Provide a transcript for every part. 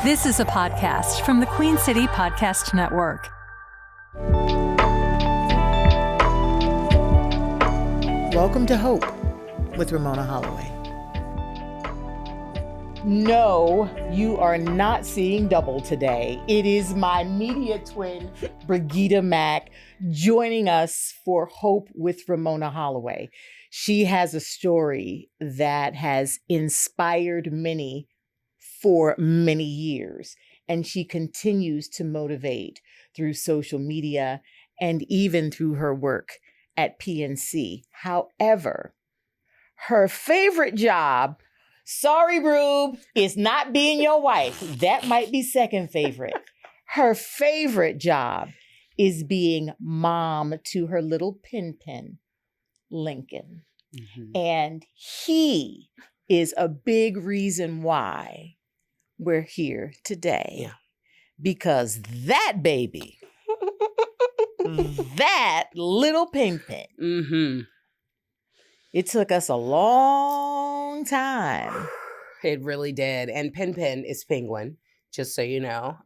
This is a podcast from the Queen City Podcast Network. Welcome to Hope with Ramona Holloway. No, you are not seeing double today. It is my media twin, Brigida Mack, joining us for Hope with Ramona Holloway. She has a story that has inspired many for many years, and she continues to motivate through social media and even through her work at PNC. However, her favorite job, sorry, Rube, is not being your wife. That might be second favorite. Her favorite job is being mom to her little pen, Lincoln. Mm-hmm. And he is a big reason why we're here today. Yeah. Because that baby, that little pen, mm-hmm. It took us a long time. It really did. And Pen is penguin, just so you know.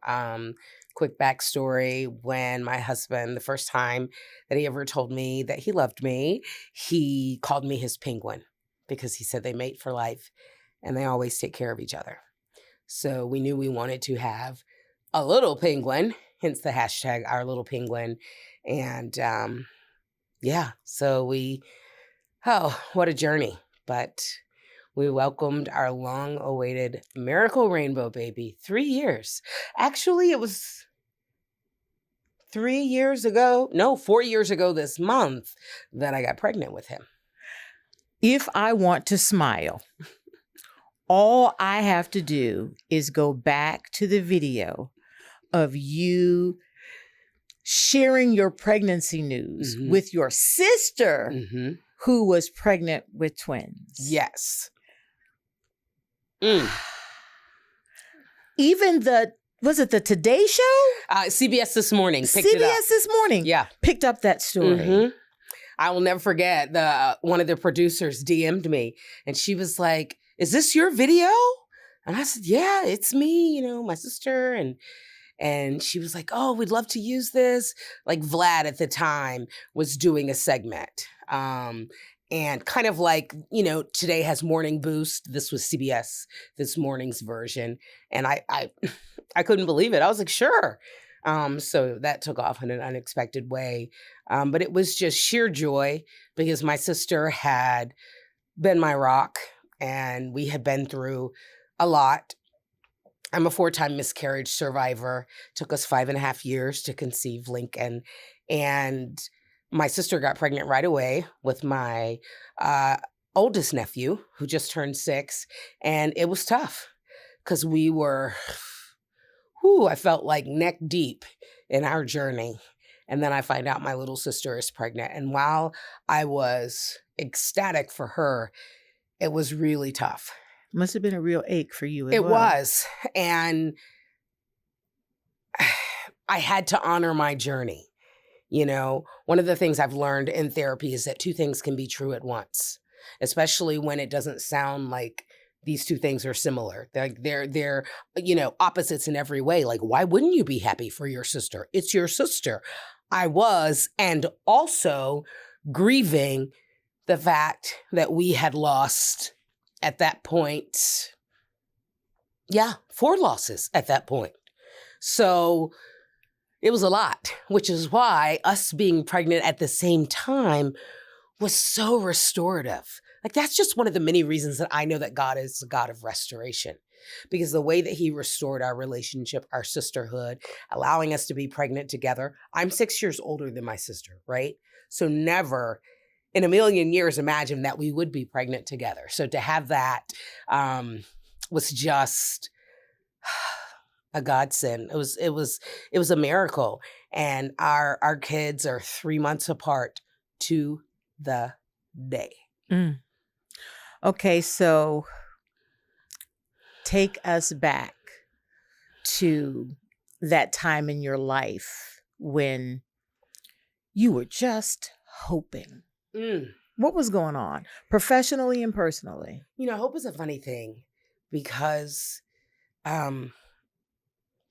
Quick backstory, when my husband, the first time that he ever told me that he loved me, he called me his penguin because he said they mate for life and they always take care of each other. So we knew we wanted to have a little penguin, hence the hashtag our little penguin. And so what a journey. But we welcomed our long-awaited miracle rainbow baby. 3 years. Actually, it was 4 years ago this month that I got pregnant with him. If I want to smile, all I have to do is go back to the video of you sharing your pregnancy news mm-hmm. with your sister mm-hmm. who was pregnant with twins. Yes. Even was it the Today Show? CBS This Morning picked CBS it up. This Morning picked up that story. Mm-hmm. I will never forget one of the producers DM'd me and she was like, "Is this your video?" And I said, "Yeah, it's me, my sister." And she was like, "Oh, we'd love to use this." Like Vlad at the time was doing a segment. And kind of like, Today has Morning Boost. This was CBS This Morning's version. And I couldn't believe it. I was like, sure. So that took off in an unexpected way. But it was just sheer joy because my sister had been my rock and we had been through a lot. I'm a 4-time miscarriage survivor. Took us 5.5 years to conceive Lincoln. And my sister got pregnant right away with my oldest nephew, who just turned 6. And it was tough because we were, I felt like neck deep in our journey. And then I find out my little sister is pregnant. And while I was ecstatic for her, it was really tough. Must have been a real ache for you as well. It was. And I had to honor my journey. One of the things I've learned in therapy is that 2 things can be true at once, especially when it doesn't sound like these 2 things are similar. They're opposites in every way. Like, why wouldn't you be happy for your sister? It's your sister. I was, and also grieving the fact that we had lost at that point. 4 losses at that point. So it was a lot, which is why us being pregnant at the same time was so restorative. Like, that's just one of the many reasons that I know that God is a God of restoration, because the way that he restored our relationship, our sisterhood, allowing us to be pregnant together. I'm 6 years older than my sister, right? So never in a million years imagine that we would be pregnant together. So to have that was just a godsend. It was a miracle. And our kids are 3 months apart to the day. Mm. Okay, so take us back to that time in your life when you were just hoping. What was going on professionally and personally? Hope is a funny thing because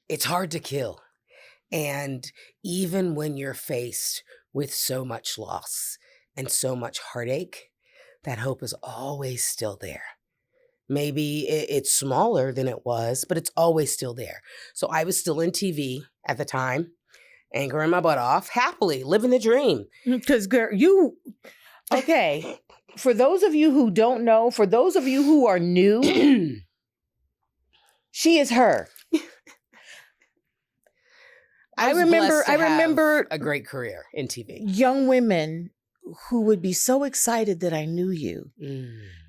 it's hard to kill. And even when you're faced with so much loss and so much heartache, that hope is always still there. Maybe it's smaller than it was, but it's always still there. So I was still in TV at the time, angering my butt off, happily living the dream. Because girl, okay. For those of you who don't know, for those of you who are new, she is her. I remember a great career in TV. Young women who would be so excited that I knew you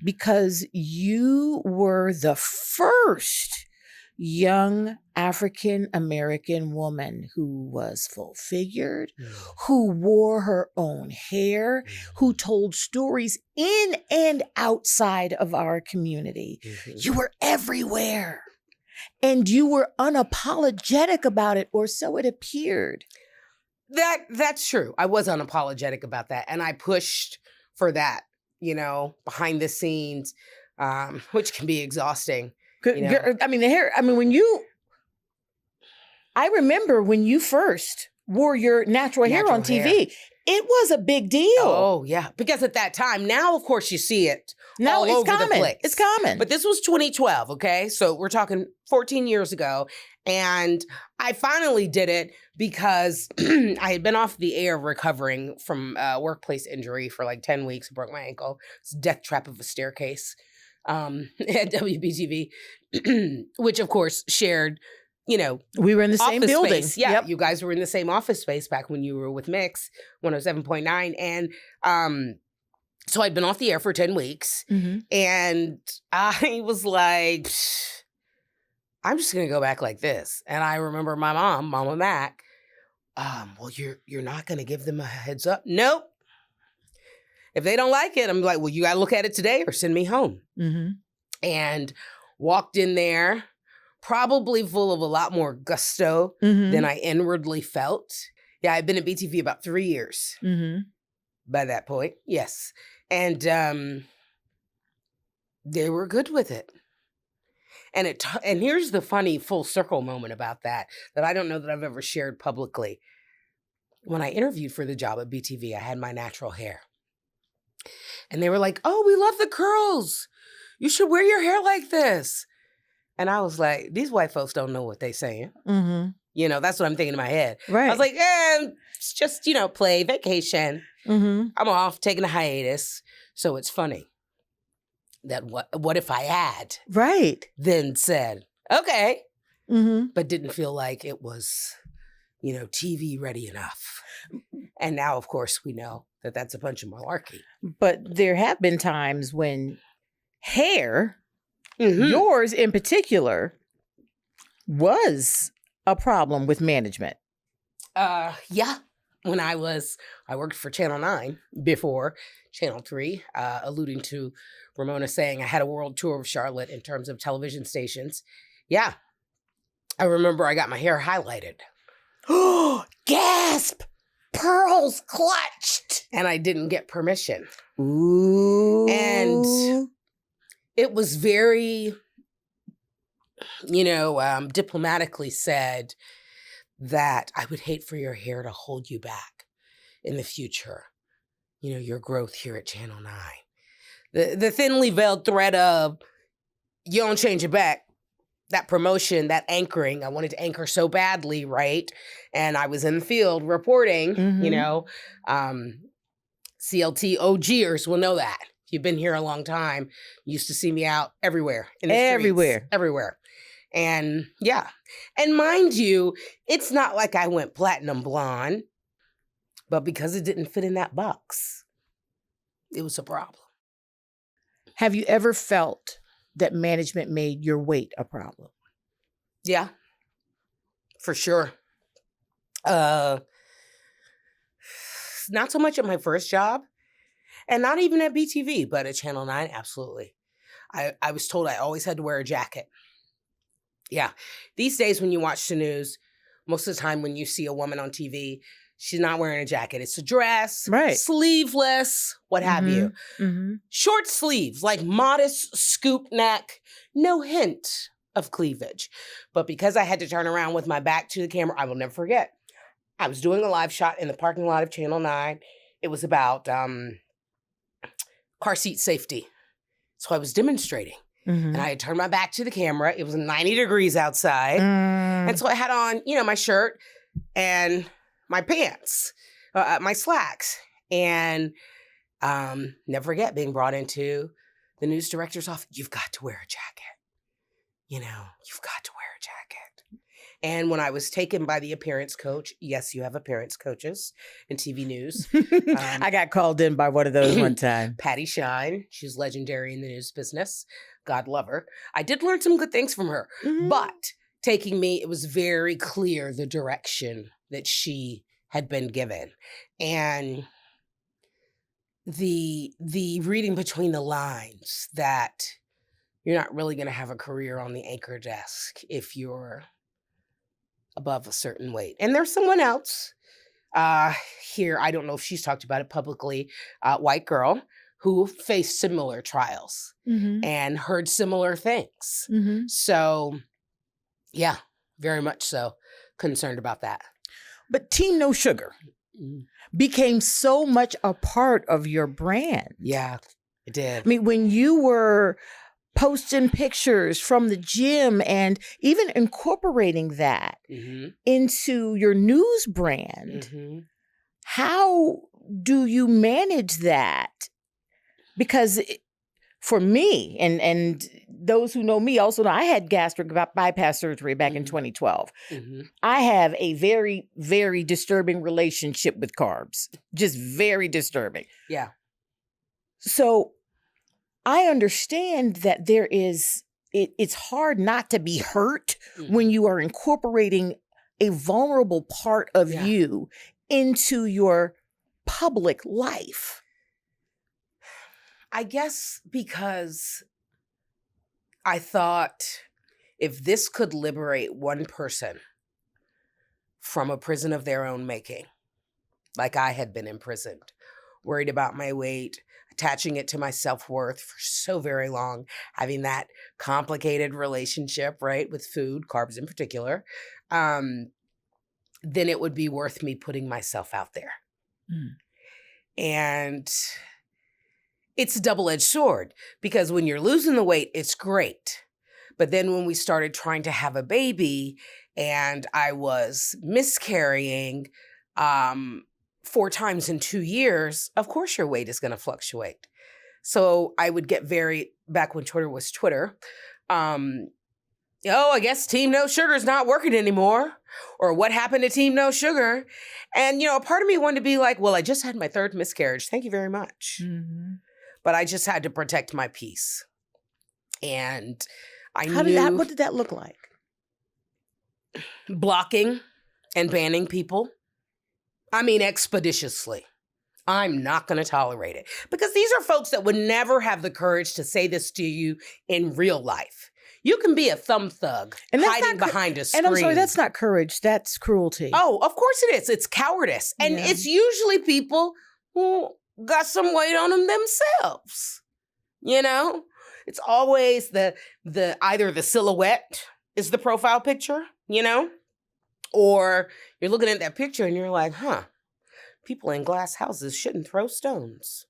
because you were the first young African American woman who was full figured, who wore her own hair, who told stories in and outside of our community. You were everywhere. And you were unapologetic about it, or so it appeared. That's true. I was unapologetic about that. And I pushed for that, behind the scenes, which can be exhausting. I remember when you first wore your natural hair on TV. It was a big deal. Oh, yeah. Because at that time, now, of course, you see it all it's over common. the place. It's common. But this was 2012, okay? So we're talking 14 years ago. And I finally did it because I had been off the air recovering from a workplace injury for like 10 weeks. I broke my ankle. It's a death trap of a staircase at WBTV, which, of course, shared... we were in the same building. Space. Yeah, You guys were in the same office space back when you were with Mix 107.9. And so I'd been off the air for 10 weeks. And I was like, I'm just going to go back like this. And I remember my mom, Mama Mack, well, you're not going to give them a heads up? Nope. If they don't like it, I'm like, well, you got to look at it today or send me home. And walked in there, probably full of a lot more gusto than I inwardly felt. Yeah, I'd been at BTV about 3 years by that point. Yes. And they were good with it. And here's the funny full circle moment about that I don't know that I've ever shared publicly. When I interviewed for the job at BTV, I had my natural hair. And they were like, oh, we love the curls. You should wear your hair like this. And I was like, these white folks don't know what they're saying. That's what I'm thinking in my head. Right. I was like, it's just, play, vacation. I'm off, taking a hiatus. So it's funny that what if I had then said, okay, but didn't feel like it was, TV ready enough. And now, of course, we know that that's a bunch of malarkey. But there have been times when hair... yours in particular was a problem with management. Yeah. When I worked for Channel 9 before Channel 3, alluding to Ramona saying I had a world tour of Charlotte in terms of television stations. Yeah. I remember I got my hair highlighted. Gasp! Pearls clutched! And I didn't get permission. Ooh. And... it was very, diplomatically said that I would hate for your hair to hold you back in the future. Your growth here at Channel 9. The thinly veiled thread of, you don't change it back. That promotion, that anchoring, I wanted to anchor so badly, right? And I was in the field reporting, CLT OGers will know that. You've been here a long time. You used to see me out everywhere. In the streets, everywhere. And yeah. And mind you, it's not like I went platinum blonde, but because it didn't fit in that box, it was a problem. Have you ever felt that management made your weight a problem? Yeah, for sure. Not so much at my first job. And not even at BTV, but at Channel 9, absolutely. I was told I always had to wear a jacket. Yeah. These days when you watch the news, most of the time when you see a woman on TV, she's not wearing a jacket. It's a dress, sleeveless, what have you. Short sleeves, like modest scoop neck, no hint of cleavage. But because I had to turn around with my back to the camera, I will never forget. I was doing a live shot in the parking lot of Channel 9. It was about car seat safety. So I was demonstrating. And I had turned my back to the camera. It was 90 degrees outside. And so I had on, my shirt and my pants, my slacks. And never forget being brought into the news director's office. You've got to wear a jacket. You've got to wear a jacket. And when I was taken by the appearance coach, yes, you have appearance coaches in TV news. I got called in by one of those one time. Patty Shine. She's legendary in the news business. God love her. I did learn some good things from her. But taking me, it was very clear the direction that she had been given. And the reading between the lines that you're not really going to have a career on the anchor desk if you're above a certain weight. And there's someone else here, I don't know if she's talked about it publicly, white girl who faced similar trials and heard similar things. So, yeah, very much so concerned about that. But Team No Sugar became so much a part of your brand. Yeah, it did. I mean, when you were posting pictures from the gym and even incorporating that into your news brand, how do you manage that? Because for me, and those who know me also know, I had gastric bypass surgery back in 2012. I have a very, very disturbing relationship with carbs, just very disturbing. Yeah. So I understand that it's hard not to be hurt when you are incorporating a vulnerable part of you into your public life. I guess because I thought if this could liberate one person from a prison of their own making, like I had been imprisoned, worried about my weight, attaching it to my self-worth for so very long, having that complicated relationship, right, with food, carbs in particular, then it would be worth me putting myself out there. And it's a double-edged sword because when you're losing the weight, it's great. But then when we started trying to have a baby and I was miscarrying 4 times in 2 years, of course your weight is going to fluctuate. So I would get back when Twitter was Twitter, I guess Team No Sugar is not working anymore. Or what happened to Team No Sugar? And, a part of me wanted to be like, well, I just had my 3rd miscarriage. Thank you very much. But I just had to protect my peace. And I knew... What did that look like? Blocking and banning people. I mean, expeditiously. I'm not going to tolerate it. Because these are folks that would never have the courage to say this to you in real life. You can be a thumb thug hiding behind a screen. And I'm sorry, that's not courage. That's cruelty. Oh, of course it is. It's cowardice. And it's usually people who got some weight on them themselves. It's always the either the silhouette is the profile picture, or you're looking at that picture and you're like, people in glass houses shouldn't throw stones.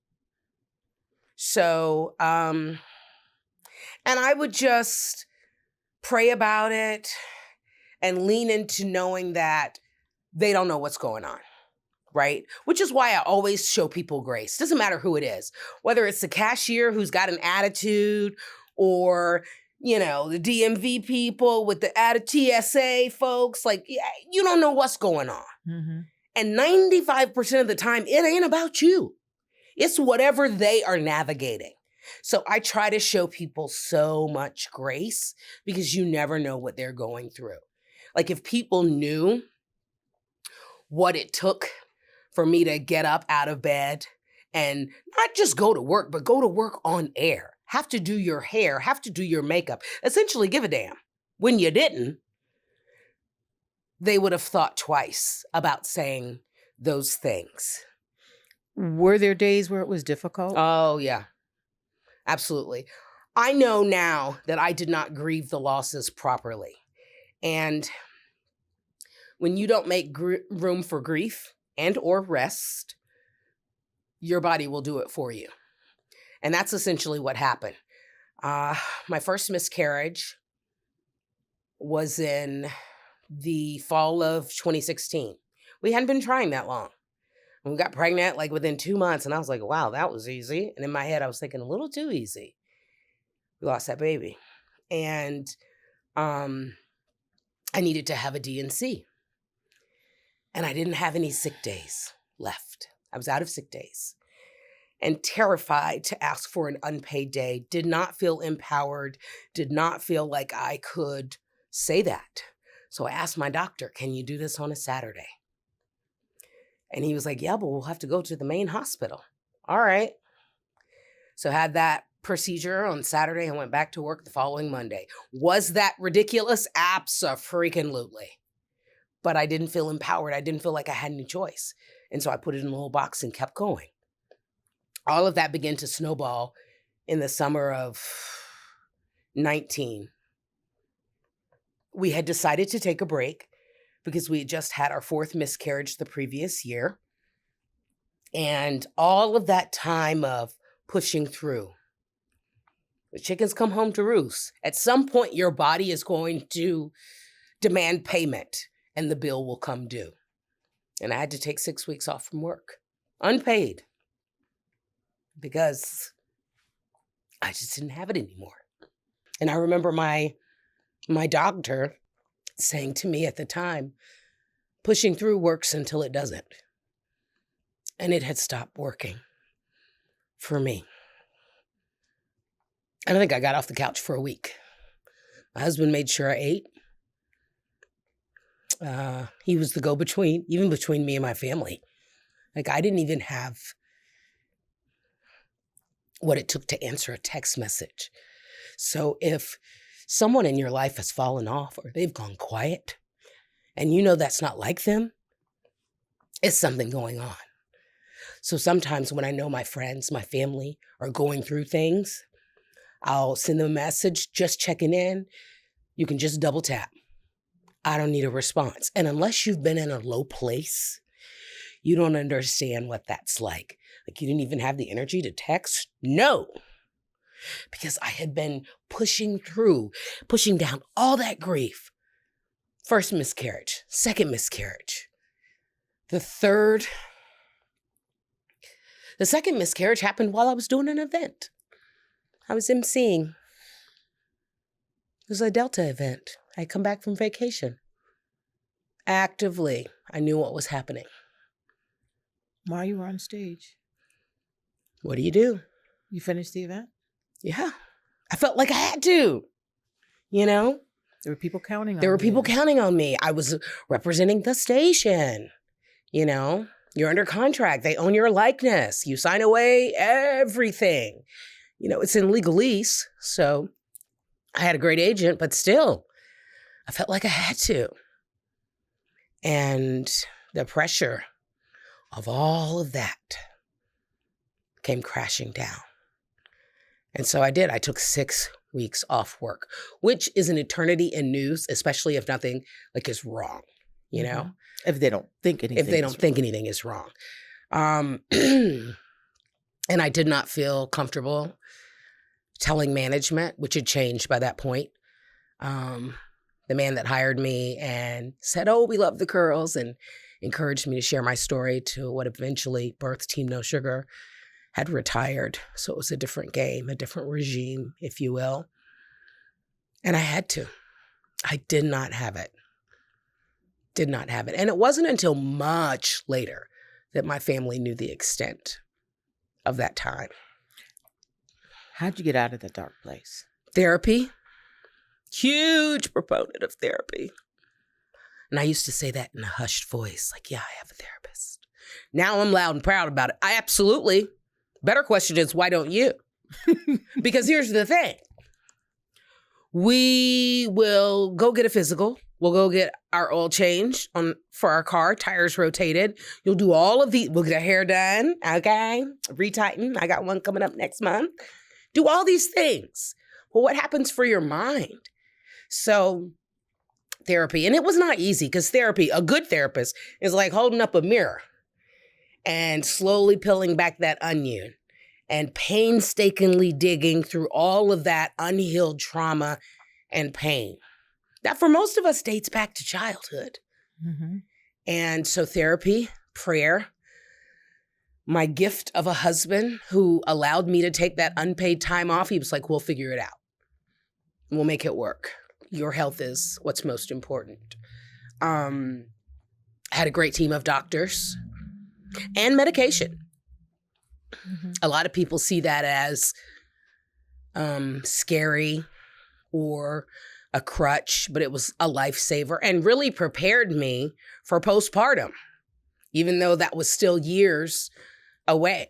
So, and I would just pray about it and lean into knowing that they don't know what's going on, right? Which is why I always show people grace. Doesn't matter who it is, whether it's the cashier who's got an attitude or, the DMV people with the TSA folks, like, you don't know what's going on. And 95% of the time, it ain't about you. It's whatever they are navigating. So I try to show people so much grace because you never know what they're going through. Like if people knew what it took for me to get up out of bed and not just go to work, but go to work on air, have to do your hair, have to do your makeup, essentially give a damn. When you didn't, they would have thought twice about saying those things. Were there days where it was difficult? Oh, yeah. Absolutely. I know now that I did not grieve the losses properly. And when you don't make room for grief and or rest, your body will do it for you. And that's essentially what happened. My first miscarriage was in the fall of 2016. We hadn't been trying that long. And we got pregnant like within 2 months. And I was like, wow, that was easy. And in my head, I was thinking a little too easy. We lost that baby. And I needed to have a D&C. And I didn't have any sick days left. I was out of sick days. And terrified to ask for an unpaid day, did not feel empowered, did not feel like I could say that. So I asked my doctor, can you do this on a Saturday? And he was like, yeah, but we'll have to go to the main hospital. All right. So I had that procedure on Saturday and went back to work the following Monday. Was that ridiculous? Abso-freaking-lutely. But I didn't feel empowered. I didn't feel like I had any choice. And so I put it in a little box and kept going. All of that began to snowball in the summer of 19. We had decided to take a break because we had just had our 4th miscarriage the previous year. And all of that time of pushing through. The chickens come home to roost. At some point, your body is going to demand payment and the bill will come due. And I had to take 6 weeks off from work, unpaid, because I just didn't have it anymore. And I remember my doctor saying to me at the time, pushing through works until it doesn't. And it had stopped working for me. I don't think I got off the couch for a week. My husband made sure I ate. He was the go-between, even between me and my family. Like, I didn't even have what it took to answer a text message. So if someone in your life has fallen off or they've gone quiet and you know that's not like them, it's something going on. So sometimes when I know my friends, my family are going through things, I'll send them a message, just checking in. You can just double tap. I don't need a response. And unless you've been in a low place, you don't understand what that's like. Like, you didn't even have the energy to text? No. Because I had been pushing through, pushing down all that grief. First miscarriage, second miscarriage. The second miscarriage happened while I was doing an event. I was emceeing. It was a Delta event. I come back from vacation. Actively, I knew what was happening. While you were on stage, What do? You finished the event? Yeah. I felt like I had to, you know? There were people counting on There were you. people counting on me. I was representing the station, you know? You're under contract. They own your likeness. You sign away everything. You know, it's in legalese. So I had a great agent, but still, I felt like I had to. And the pressure of all of that came crashing down. And so I did. I took 6 weeks off work, which is an eternity in news, especially if nothing like is wrong, you know? If they don't think anything. If they don't think anything is wrong. And I did not feel comfortable telling management, which had changed by that point. The man that hired me and said, oh, we love the girls, and encouraged me to share my story to what eventually birthed Team No Sugar, had retired. So it was a different game, a different regime, if you will. And I had to. I did not have it. Did not have it. And it wasn't until much later that my family knew the extent of that time. How'd you get out of that dark place? Therapy. Huge proponent of therapy. And I used to say that in a hushed voice, like, yeah, I have a therapist. Now I'm loud and proud about it. I absolutely. Better question is, why don't you? Because here's the thing. We will go get a physical. We'll go get our oil changed for our car, tires rotated. You'll do all of these. We'll get our hair done, okay? Retighten. I got one coming up next month. Do all these things. Well, what happens for your mind? So therapy, and it was not easy because therapy, a good therapist, is like holding up a mirror and slowly peeling back that onion and painstakingly digging through all of that unhealed trauma and pain. That for most of us dates back to childhood. Mm-hmm. And so therapy, prayer, my gift of a husband who allowed me to take that unpaid time off. He was like, we'll figure it out. We'll make it work. Your health is what's most important. I had a great team of doctors and medication. Mm-hmm. A lot of people see that as scary or a crutch, but it was a lifesaver and really prepared me for postpartum, even though that was still years away.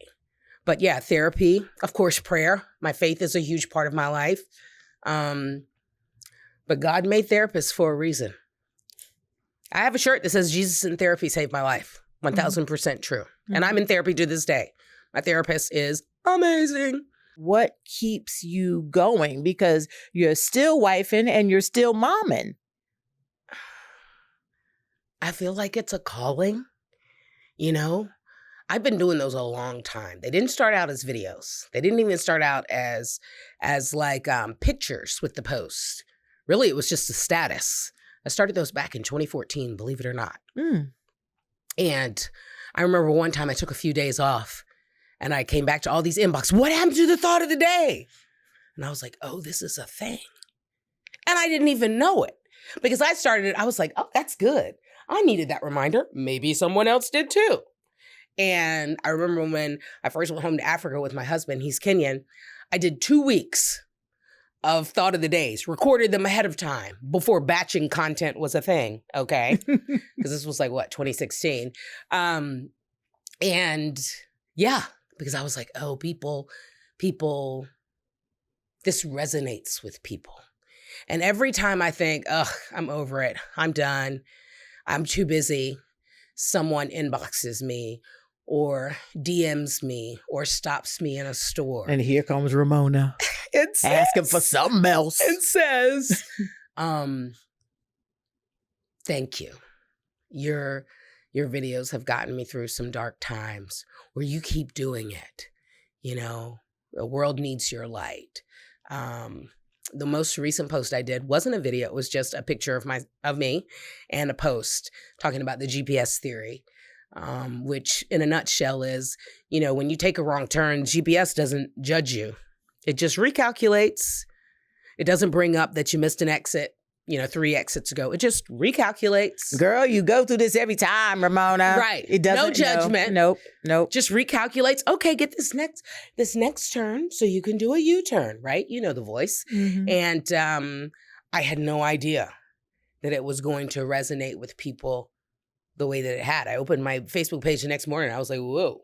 But yeah, therapy, of course, prayer. My faith is a huge part of my life. But God made therapists for a reason. I have a shirt that says Jesus in therapy saved my life. 1000% true. Mm-hmm. And I'm in therapy to this day. My therapist is amazing. What keeps you going? Because you're still wifing and you're still momming. I feel like it's a calling, you know? I've been doing those a long time. They didn't start out as videos. They didn't even start out as like pictures with the post. Really, it was just a status. I started those back in 2014, believe it or not. Mm. And I remember one time I took a few days off and I came back to all these inbox. What happened to the thought of the day? And I was like, oh, this is a thing. And I didn't even know it because I started it. I was like, oh, that's good. I needed that reminder. Maybe someone else did too. And I remember when I first went home to Africa with my husband, he's Kenyan, I did 2 weeks of thought of the days, recorded them ahead of time before batching content was a thing, okay? Because this was like, 2016? And yeah, because I was like, oh, people, this resonates with people. And every time I think, ugh, I'm over it, I'm done, I'm too busy, someone inboxes me or DMs me or stops me in a store. And here comes Ramona. It says, asking for something else. It says, thank you. Your videos have gotten me through some dark times, or you keep doing it. You know, the world needs your light. The most recent post I did wasn't a video. It was just a picture of me and a post talking about the GPS theory, which in a nutshell is, you know, when you take a wrong turn, GPS doesn't judge you. It just recalculates. It doesn't bring up that you missed an exit, 3 exits ago. It just recalculates. Girl, you go through this every time, Ramona. Right. It doesn't. No judgment. Nope. Just recalculates. Okay, get this next turn so you can do a U-turn, right? You know the voice. Mm-hmm. And I had no idea that it was going to resonate with people the way that it had. I opened my Facebook page the next morning. I was like, whoa.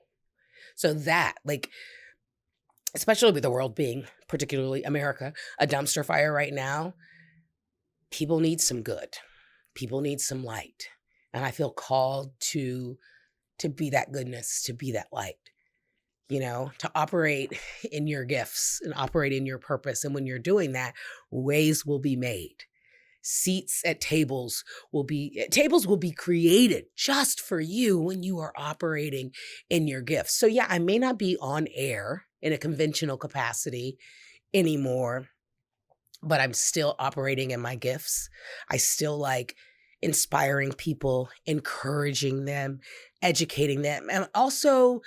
So that, especially with the world being, particularly America, a dumpster fire right now, people need some good. People need some light. And I feel called to be that goodness, to be that light, to operate in your gifts and operate in your purpose. And when you're doing that, ways will be made. Seats at tables will be created just for you when you are operating in your gifts. So yeah, I may not be on air in a conventional capacity anymore, but I'm still operating in my gifts. I still like inspiring people, encouraging them, educating them, and also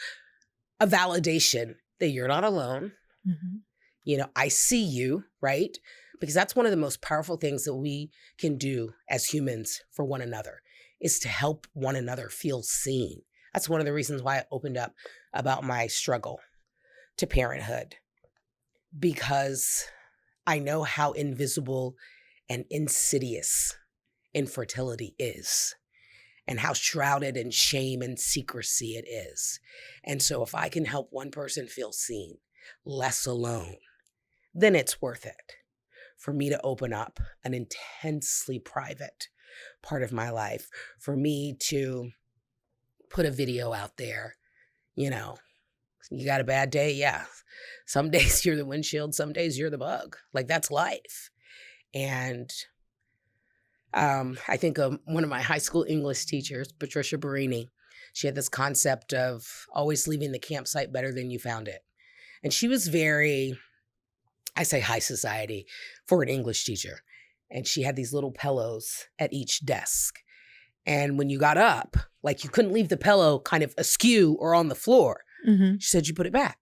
a validation that you're not alone. Mm-hmm. I see you, right? Because that's one of the most powerful things that we can do as humans for one another, is to help one another feel seen. That's one of the reasons why I opened up about my struggle to parenthood, because I know how invisible and insidious infertility is and how shrouded in shame and secrecy it is. And so if I can help one person feel seen, less alone, then it's worth it for me to open up an intensely private part of my life, for me to put a video out there, You got a bad day? Yeah. Some days you're the windshield, some days you're the bug. Like, that's life. And I think one of my high school English teachers, Patricia Barini, she had this concept of always leaving the campsite better than you found it. And she was very, I say high society for an English teacher. And she had these little pillows at each desk. And when you got up, like, you couldn't leave the pillow kind of askew or on the floor. Mm-hmm. She said, you put it back.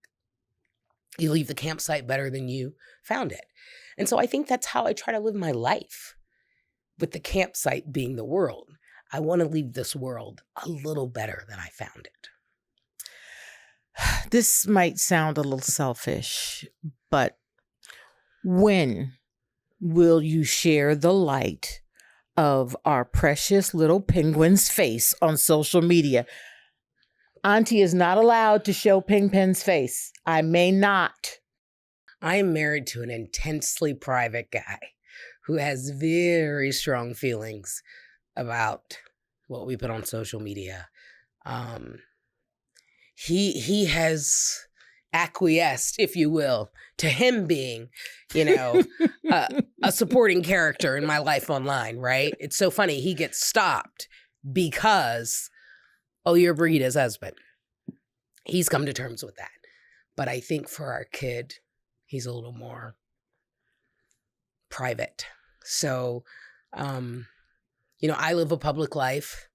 You leave the campsite better than you found it. And so I think that's how I try to live my life, with the campsite being the world. I want to leave this world a little better than I found it. This might sound a little selfish, but when will you share the light of our precious little penguin's face on social media? Auntie is not allowed to show Pen's face. I may not. I am married to an intensely private guy who has very strong feelings about what we put on social media. He has acquiesced, if you will, to him being, a supporting character in my life online, right? It's so funny. He gets stopped because, oh, you're Brigida's husband. He's come to terms with that. But I think for our kid, he's a little more private. So, I live a public life.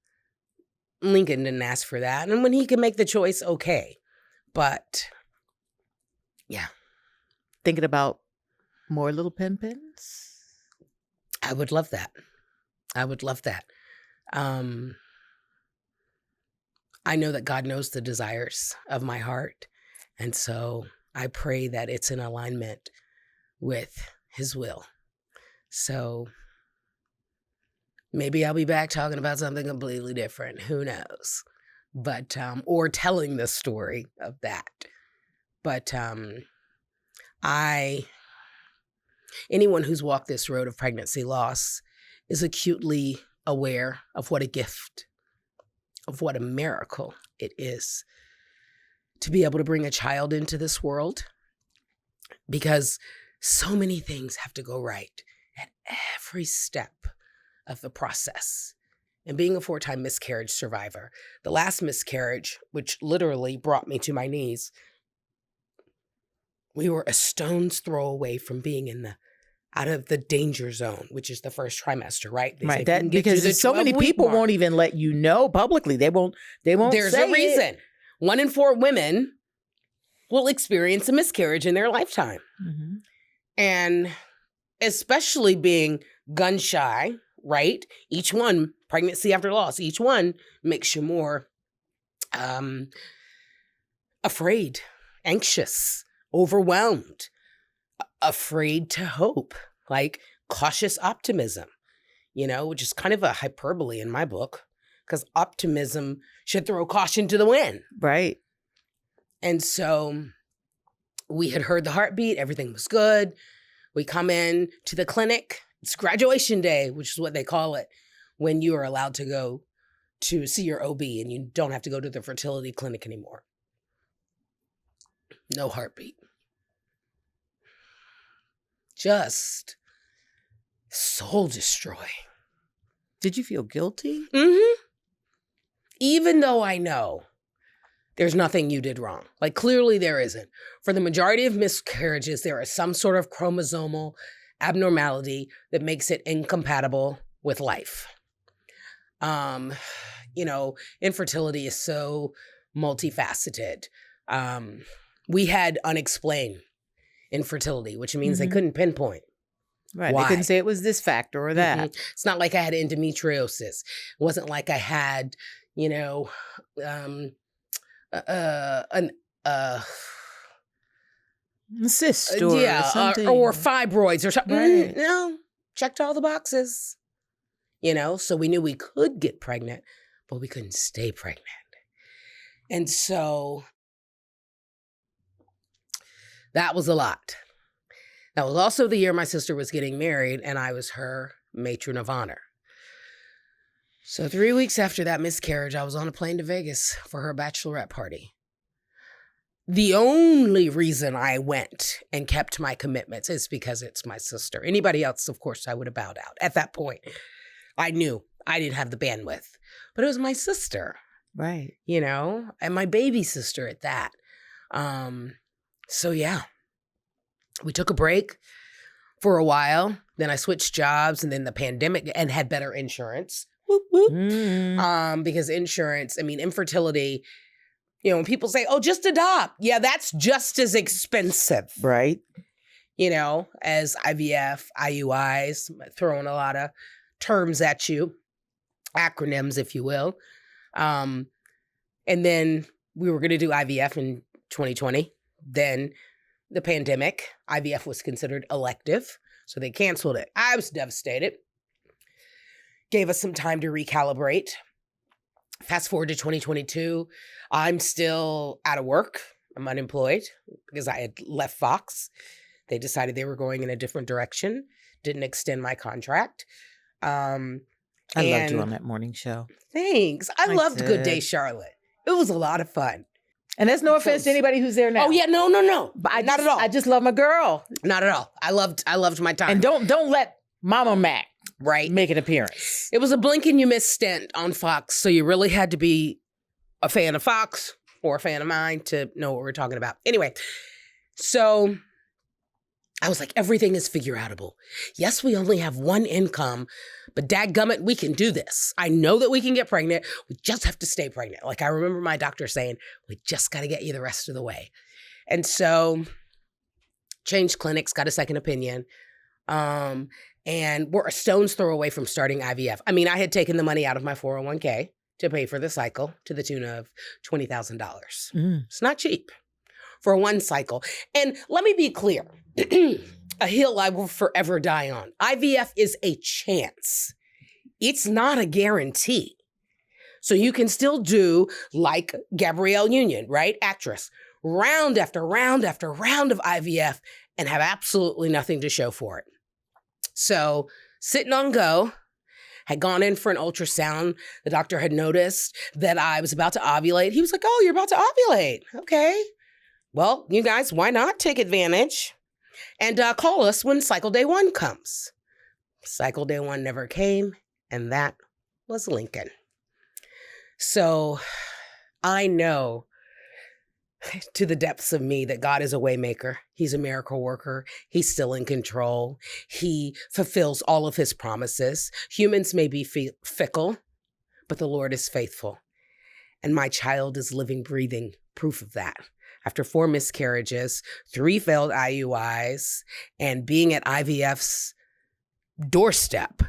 Lincoln didn't ask for that. And when he can make the choice, okay. But, yeah. Thinking about more little Pens? I would love that. I would love that. I know that God knows the desires of my heart. And so I pray that it's in alignment with his will. So maybe I'll be back talking about something completely different. Who knows? But, or telling the story of that. But anyone who's walked this road of pregnancy loss is acutely aware of what a gift, of what a miracle it is to be able to bring a child into this world, because so many things have to go right at every step of the process. And being a 4-time miscarriage survivor, the last miscarriage, which literally brought me to my knees, we were a stone's throw away from being out of the danger zone, which is the first trimester, right? Right. That, because so many people won't even let you know publicly. They won't. There's say a reason. It. 1 in 4 women will experience a miscarriage in their lifetime. Mm-hmm. And especially being gun shy, right? Each one, pregnancy after loss, each one makes you more afraid, anxious, overwhelmed, afraid to hope, like cautious optimism, which is kind of a hyperbole in my book, because optimism should throw caution to the wind. Right. And so we had heard the heartbeat. Everything was good. We come in to the clinic. It's graduation day, which is what they call it, when you are allowed to go to see your OB and you don't have to go to the fertility clinic anymore. No heartbeat. Just soul destroy. Did you feel guilty? Mm-hmm. Even though I know there's nothing you did wrong. Like, clearly there isn't. For the majority of miscarriages, there is some sort of chromosomal abnormality that makes it incompatible with life. Infertility is so multifaceted. We had unexplained infertility, which means they couldn't pinpoint. Right. Why. They couldn't say it was this factor or that. Mm-hmm. It's not like I had endometriosis. It wasn't like I had, cyst or something. Or fibroids or something. Right. No, checked all the boxes. So we knew we could get pregnant, but we couldn't stay pregnant. And so that was a lot. That was also the year my sister was getting married, and I was her matron of honor. So 3 weeks after that miscarriage, I was on a plane to Vegas for her bachelorette party. the only reason I went and kept my commitments is because it's my sister. Anybody else, of course, I would have bowed out. At that point, I knew I didn't have the bandwidth, but it was my sister, Right. and my baby sister at that. So yeah, we took a break for a while. Then I switched jobs, and then the pandemic, and had better insurance. Whoop, whoop. Because insurance, infertility, when people say, oh, just adopt. Yeah, that's just as expensive. Right. As IVF, IUIs, throwing a lot of terms at you, acronyms, if you will. And then we were going to do IVF in 2020. Then the pandemic, IVF was considered elective, so they canceled it. I was devastated. Gave us some time to recalibrate. Fast forward to 2022, I'm still out of work. I'm unemployed because I had left Fox. They decided they were going in a different direction, didn't extend my contract. I loved you on that morning show. Thanks. I loved did. Good Day Charlotte. It was a lot of fun. And there's no offense to anybody who's there now. Oh yeah, no. But Not at all. I just love my girl. Not at all. I loved my time. And don't let Mama Mac right make an appearance. It was a blink and you miss stint on Fox, so you really had to be a fan of Fox or a fan of mine to know what we're talking about. Anyway, so I was like, everything is figure-outable. Yes, we only have one income, but dadgummit, we can do this. I know that we can get pregnant. We just have to stay pregnant. Like I remember my doctor saying, we just got to get you the rest of the way. And so changed clinics, got a second opinion. And we're a stone's throw away from starting IVF. I had taken the money out of my 401k to pay for the cycle to the tune of $20,000. It's not cheap for one cycle. And let me be clear, a hill I will forever die on. IVF is a chance. It's not a guarantee. So you can still do like Gabrielle Union, right? Actress, round after round after round of IVF and have absolutely nothing to show for it. So sitting on go, had gone in for an ultrasound. The doctor had noticed that I was about to ovulate. He was like, oh, you're about to ovulate. Okay. Well, you guys, why not take advantage and call us when cycle day 1 comes. Cycle day 1 never came, and that was Lincoln. So I know to the depths of me that God is a way maker. He's a miracle worker. He's still in control. He fulfills all of his promises. Humans may be fickle, but the Lord is faithful. And my child is living, breathing proof of that. After 4 miscarriages, 3 failed IUIs, and being at IVF's doorstep,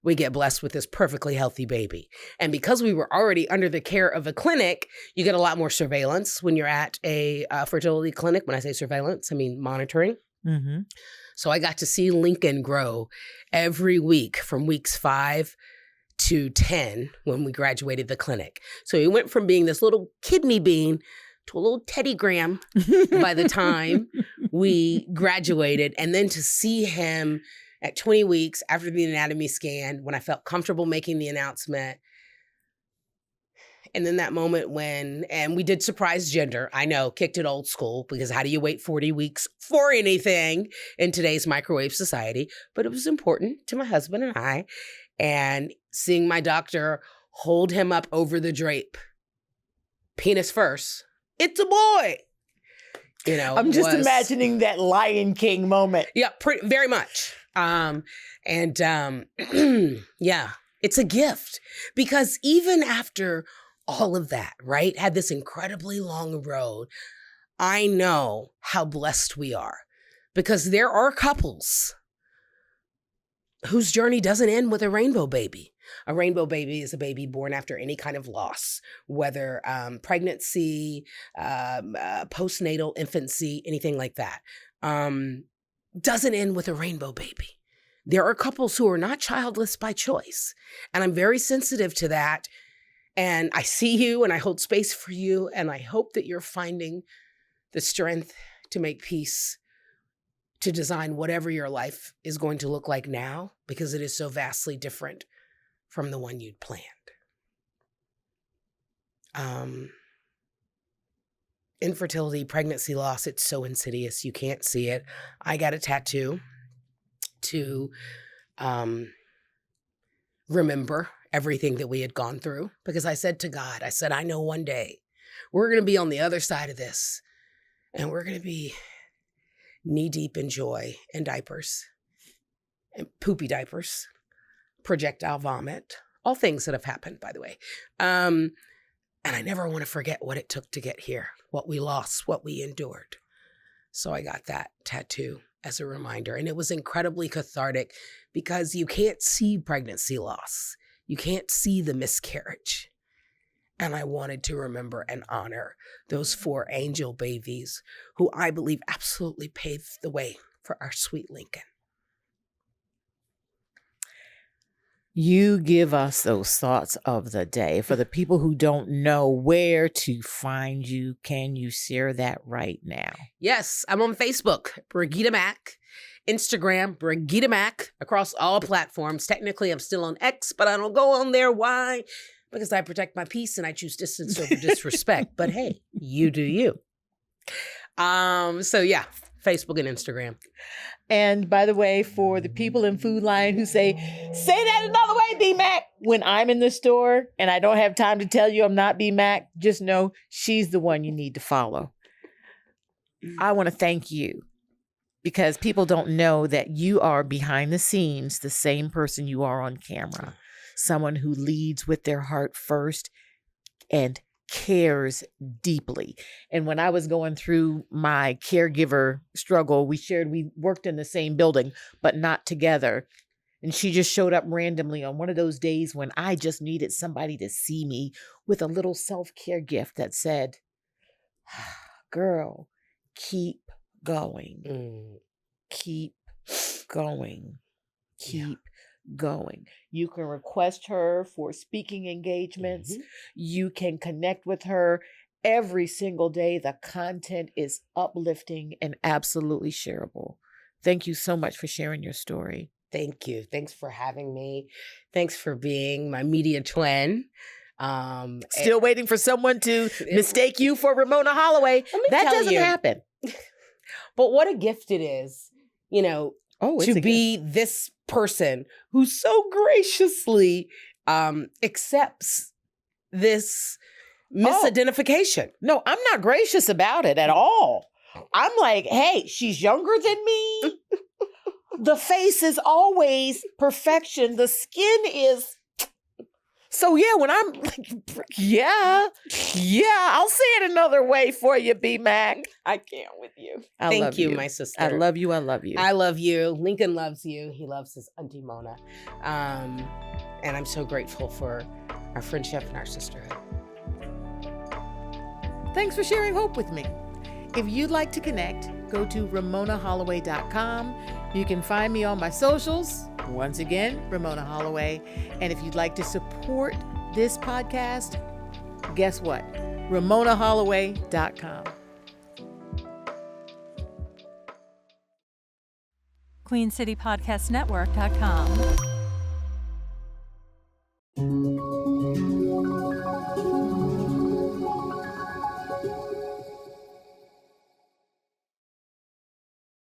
we get blessed with this perfectly healthy baby. And because we were already under the care of a clinic, you get a lot more surveillance when you're at a fertility clinic. When I say surveillance, I mean monitoring. Mm-hmm. So I got to see Lincoln grow every week from weeks 5 to 10 when we graduated the clinic. So he went from being this little kidney bean to a little Teddy Graham by the time we graduated. And then to see him at 20 weeks after the anatomy scan, when I felt comfortable making the announcement. And then that moment and we did surprise gender. I know, kicked it old school, because how do you wait 40 weeks for anything in today's microwave society? But it was important to my husband and I. And seeing my doctor hold him up over the drape, penis first, it's a boy. I'm just imagining that Lion King moment. Yeah, very much. Yeah, it's a gift, because even after all of that, right, had this incredibly long road, I know how blessed we are, because there are couples whose journey doesn't end with a rainbow baby. A rainbow baby is a baby born after any kind of loss, whether pregnancy, postnatal, infancy, anything like that. Doesn't end with a rainbow baby. There are couples who are not childless by choice. And I'm very sensitive to that. And I see you and I hold space for you. And I hope that you're finding the strength to make peace, to design whatever your life is going to look like now, because it is so vastly different from the one you'd planned. infertility, pregnancy loss, it's so insidious. You can't see it. I got a tattoo to remember everything that we had gone through, because I said to God, I said, I know one day we're going to be on the other side of this, and we're going to be knee deep in joy and diapers and poopy diapers, projectile vomit, all things that have happened, by the way. And I never want to forget what it took to get here, what we lost, what we endured. So I got that tattoo as a reminder. And it was incredibly cathartic, because you can't see pregnancy loss. You can't see the miscarriage. And I wanted to remember and honor those 4 angel babies who I believe absolutely paved the way for our sweet Lincoln. You give us those thoughts of the day. For the people who don't know where to find you, can you share that right now? Yes, I'm on Facebook, Brigida Mack. Instagram, Brigida Mack, across all platforms. Technically, I'm still on X, but I don't go on there. Why? Because I protect my peace and I choose distance over disrespect. But hey, you do you. So yeah, Facebook and Instagram. And by the way, for the people in Food Lion who say that another way, B-Mac, when I'm in the store and I don't have time to tell you I'm not B-Mac, just know she's the one you need to follow. I want to thank you, because people don't know that you are behind the scenes the same person you are on camera. Someone who leads with their heart first and cares deeply. And when I was going through my caregiver struggle, we worked in the same building, but not together. And she just showed up randomly on one of those days when I just needed somebody to see me with a little self-care gift that said, girl, keep going. Keep going. Keep going. You can request her for speaking engagements. Mm-hmm. You can connect with her every single day. The content is uplifting and absolutely shareable. Thank you so much for sharing your story. Thank you. Thanks for having me. Thanks for being my media twin. Still waiting for someone to mistake you for Ramona Holloway. That doesn't happen. But what a gift it is, to be this person who so graciously accepts this misidentification. No, I'm not gracious about it at all. I'm like, hey, she's younger than me. The face is always perfection. The skin is... So yeah, when I'm like, yeah, I'll say it another way for you, B-Mac. I can't with you. Thank you, my sister. I love you. I love you. I love you. Lincoln loves you. He loves his Auntie Mona. And I'm so grateful for our friendship and our sisterhood. Thanks for sharing hope with me. If you'd like to connect, go to RamonaHolloway.com. You can find me on my socials. Once again, Ramona Holloway. And if you'd like to support this podcast, guess what? RamonaHolloway.com. QueenCityPodcastNetwork.com.